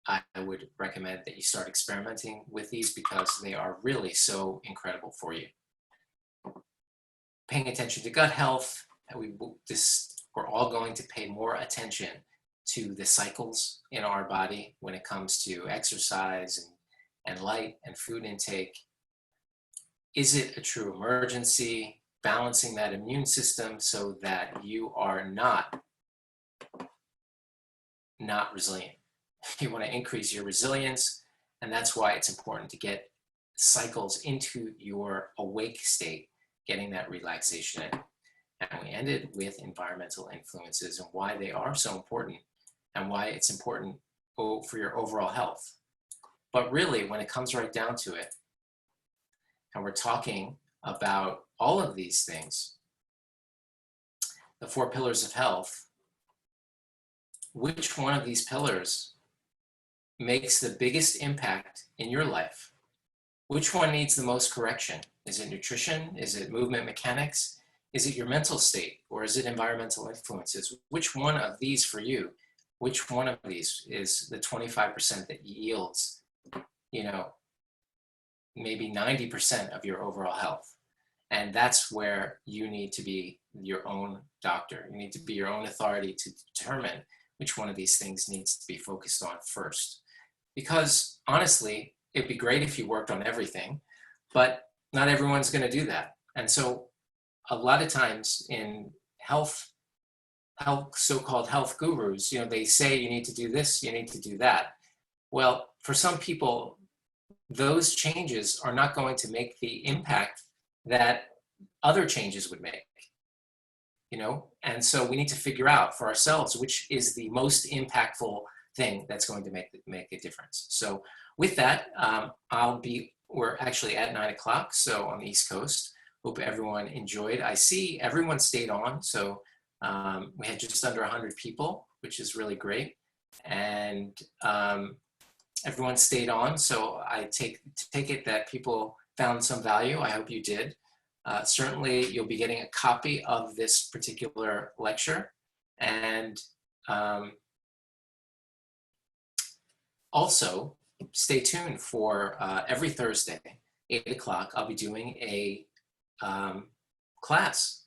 I would recommend that you start experimenting with these because they are really so incredible for you. Paying attention to gut health, we're all going to pay more attention to the cycles in our body when it comes to exercise and light and food intake. Is it a true emergency? Balancing that immune system so that you are not resilient. You want to increase your resilience, and that's why it's important to get cycles into your awake state, getting that relaxation in. And we ended with environmental influences and why they are so important and why it's important for your overall health. But really, when it comes right down to it, and we're talking about all of these things, the 4 pillars of health, which one of these pillars makes the biggest impact in your life? Which one needs the most correction? Is it nutrition? Is it movement mechanics? Is it your mental state? Or is it environmental influences? Which one of these for you? Which one of these is the 25% that yields, maybe 90% of your overall health? And that's where you need to be your own doctor. You need to be your own authority to determine which one of these things needs to be focused on first. Because honestly, it'd be great if you worked on everything, but not everyone's going to do that. And so a lot of times in health, so-called health gurus, they say you need to do this, you need to do that. Well, for some people, those changes are not going to make the impact that other changes would make, and so we need to figure out for ourselves which is the most impactful thing that's going to make a difference. So with that, we're actually at 9 o'clock, so on the East Coast. Hope everyone enjoyed. I see everyone stayed on, so we had just under 100 people, which is really great, and everyone stayed on, so I take it that people found some value. I hope you did. Certainly, you'll be getting a copy of this particular lecture, and also stay tuned for every Thursday, 8 o'clock, I'll be doing a class.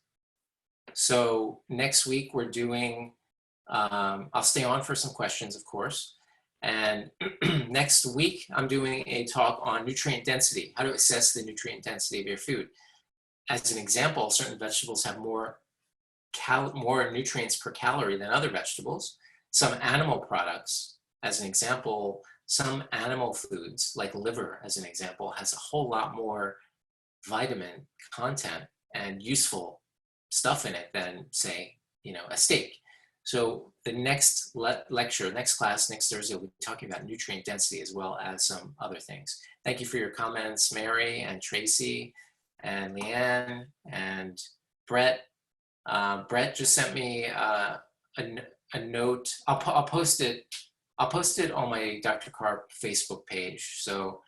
So next week we're doing, I'll stay on for some questions, of course. And next week I'm doing a talk on nutrient density, how to assess the nutrient density of your food. As an example, certain vegetables have more nutrients per calorie than other vegetables. Some animal products, as an example, some animal foods, like liver, as an example, has a whole lot more vitamin content and useful stuff in it than, say, a steak. So the next lecture, next class, next Thursday, we'll be talking about nutrient density as well as some other things. Thank you for your comments, Mary and Tracy and Leanne and Brett. Brett just sent me a note. I'll post it. I'll post it on my Dr. Carp Facebook page. So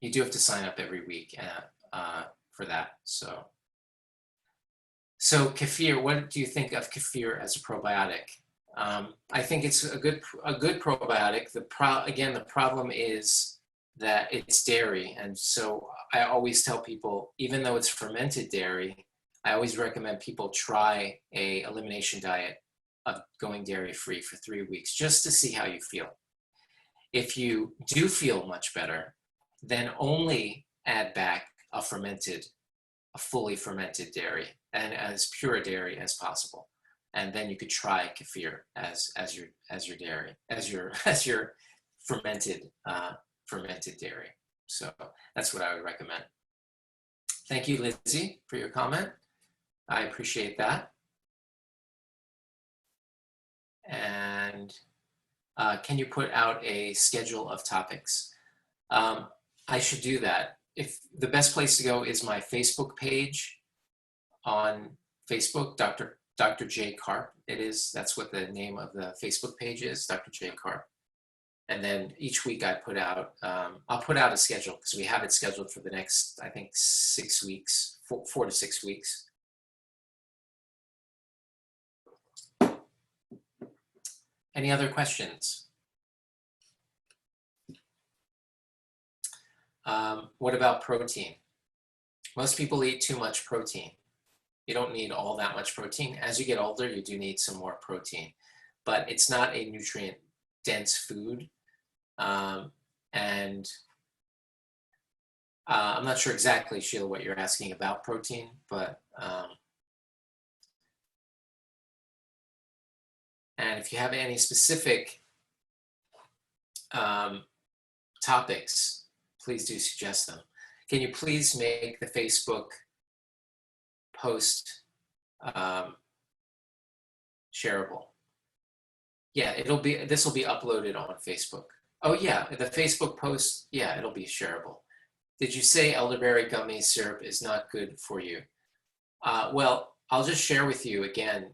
you do have to sign up every week for that. So kefir, what do you think of kefir as a probiotic? I think it's a good probiotic. Again, the problem is that it's dairy, and so I always tell people, even though it's fermented dairy, I always recommend people try a elimination diet of going dairy-free for 3 weeks, just to see how you feel. If you do feel much better, then only add back a fully fermented dairy and as pure dairy as possible. And then you could try kefir as your dairy, as your fermented dairy. So that's what I would recommend. Thank you, Lizzie, for your comment. I appreciate that. And can you put out a schedule of topics? I should do that. If the best place to go is my Facebook page on Facebook, Dr. J. Carp. That's what the name of the Facebook page is, Dr. J. Carp. And then each week I put out, I'll put out a schedule because we have it scheduled for the next, I think, 6 weeks, 4 to 6 weeks. Any other questions? What about protein? Most people eat too much protein. You don't need all that much protein. As you get older, you do need some more protein, but it's not a nutrient-dense food. And I'm not sure exactly, Sheila, what you're asking about protein, but and if you have any specific topics, please do suggest them. Can you please make the Facebook post shareable? Yeah, this will be uploaded on Facebook. Oh yeah, the Facebook post, yeah, it'll be shareable. Did you say elderberry gummy syrup is not good for you? Well, I'll just share with you again.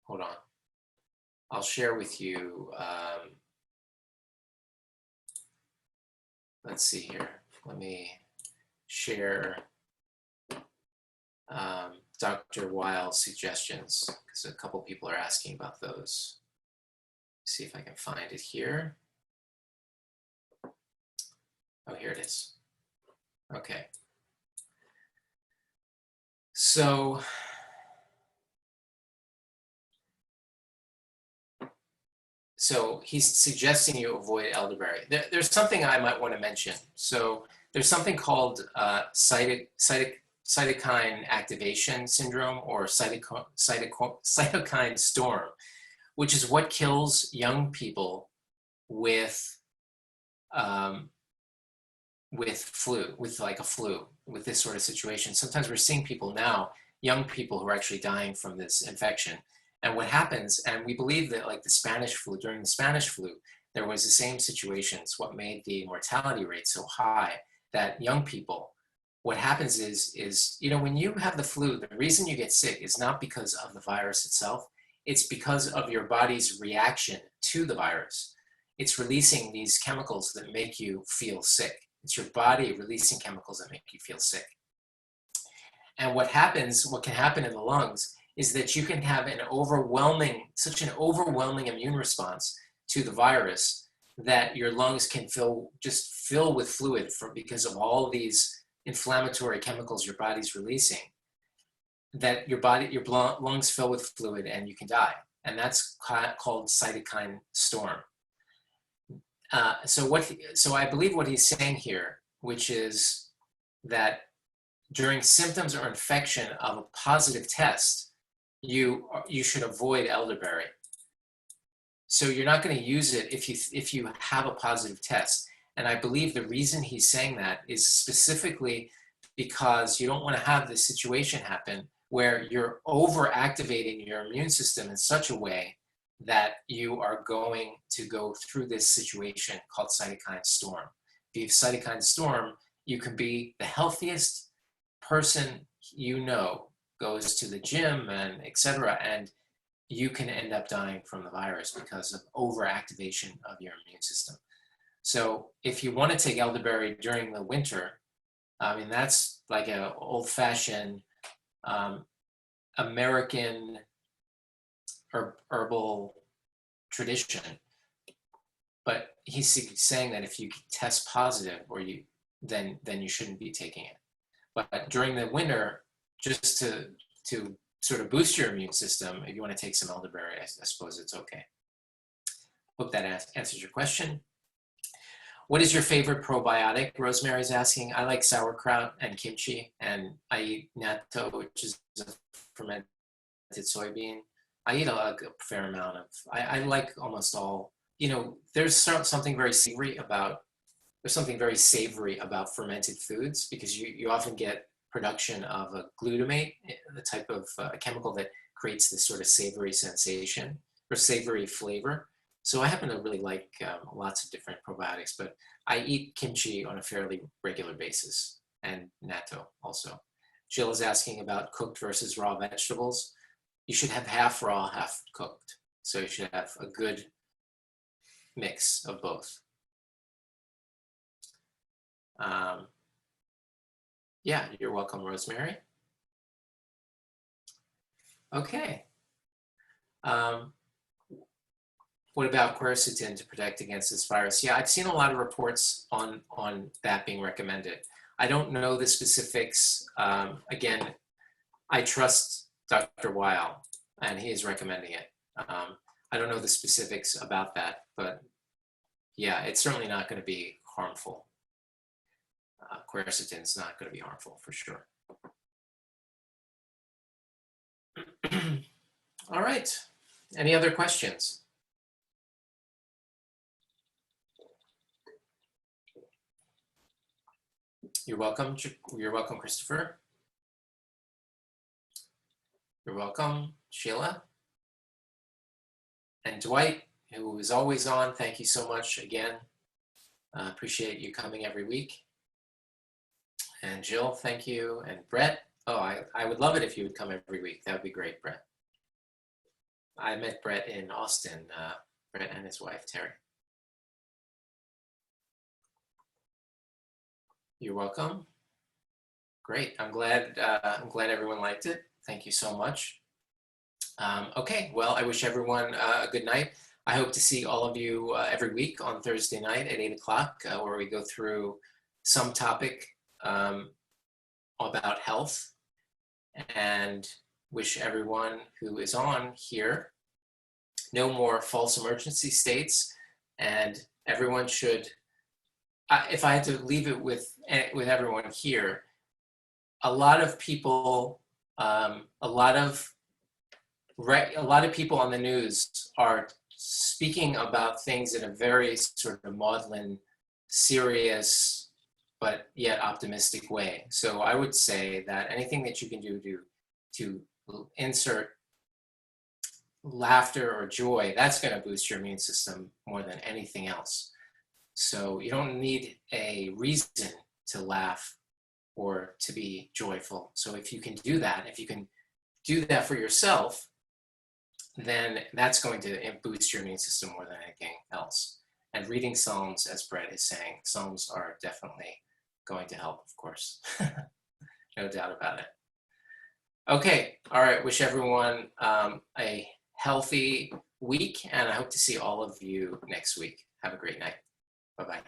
Hold on. I'll share with you, let's see here. Let me share Dr. Weil's suggestions, because a couple people are asking about those. See if I can find it here. Oh, here it is. Okay. So he's suggesting you avoid elderberry. There's something I might want to mention. So there's something called cytokine activation syndrome, or cytokine storm, which is what kills young people with flu, with like a flu, with this sort of situation. Sometimes we're seeing people now, young people who are actually dying from this infection. And what happens, and we believe that like the Spanish flu, during the Spanish flu, there was the same situation. It's what made the mortality rate so high, that young people, what happens is, you know, when you have the flu, the reason you get sick is not because of the virus itself, it's because of your body's reaction to the virus. It's releasing these chemicals that make you feel sick. It's your body releasing chemicals that make you feel sick. And what can happen in the lungs is that you can have such an overwhelming immune response to the virus that your lungs can fill with fluid because of all these inflammatory chemicals your body's releasing, that your lungs fill with fluid and you can die. And that's called cytokine storm. So I believe what he's saying here, which is that during symptoms or infection of a positive test, you should avoid elderberry. So you're not going to use it if you have a positive test. And I believe the reason he's saying that is specifically because you don't want to have this situation happen where you're overactivating your immune system in such a way that you are going to go through this situation called cytokine storm. If you have cytokine storm, you can be the healthiest person you know, goes to the gym and etc., and you can end up dying from the virus because of overactivation of your immune system. So if you want to take elderberry during the winter, I mean, that's like an old-fashioned American herbal tradition. But he's saying that if you test positive, then you shouldn't be taking it. But during the winter, just to sort of boost your immune system, if you want to take some elderberry, I suppose it's okay. Hope that answers your question. What is your favorite probiotic? Rosemary's asking. I like sauerkraut and kimchi, and I eat natto, which is a fermented soybean. I eat a fair amount of, I like almost all, you know, there's something very savory about fermented foods, because you often get production of a glutamate, the type of chemical that creates this sort of savory sensation or savory flavor. So I happen to really like lots of different probiotics, but I eat kimchi on a fairly regular basis, and natto also. Jill is asking about cooked versus raw vegetables. You should have half raw, half cooked. So you should have a good mix of both. Yeah, you're welcome, Rosemary. Okay. What about quercetin to protect against this virus? Yeah, I've seen a lot of reports on that being recommended. I don't know the specifics. Again, I trust Dr. Weil, and he is recommending it. I don't know the specifics about that, but yeah, it's certainly not going to be harmful. Quercetin is not going to be harmful for sure. All right. Any other questions? You're welcome. You're welcome, Christopher. You're welcome, Sheila. And Dwight, who is always on, thank you so much again. Appreciate you coming every week. And Jill, thank you. And Brett, oh, I would love it if you would come every week. That would be great, Brett. I met Brett in Austin, Brett and his wife, Terry. You're welcome. Great. I'm glad everyone liked it. Thank you so much. Okay, well, I wish everyone a good night. I hope to see all of you every week on Thursday night at 8 o'clock, where we go through some topic about health, and wish everyone who is on here no more false emergency states, and everyone should, if I had to leave it with everyone here, a lot of people, a lot of people on the news are speaking about things in a very sort of maudlin, serious, but yet optimistic way. So I would say that anything that you can do to insert laughter or joy, that's going to boost your immune system more than anything else. So you don't need a reason to laugh or to be joyful. So if you can do that, if you can do that for yourself, then that's going to boost your immune system more than anything else. And reading Psalms, as Brett is saying, Psalms are definitely going to help, of course. No doubt about it. Okay, all right, wish everyone a healthy week, and I hope to see all of you next week. Have a great night. Bye-bye.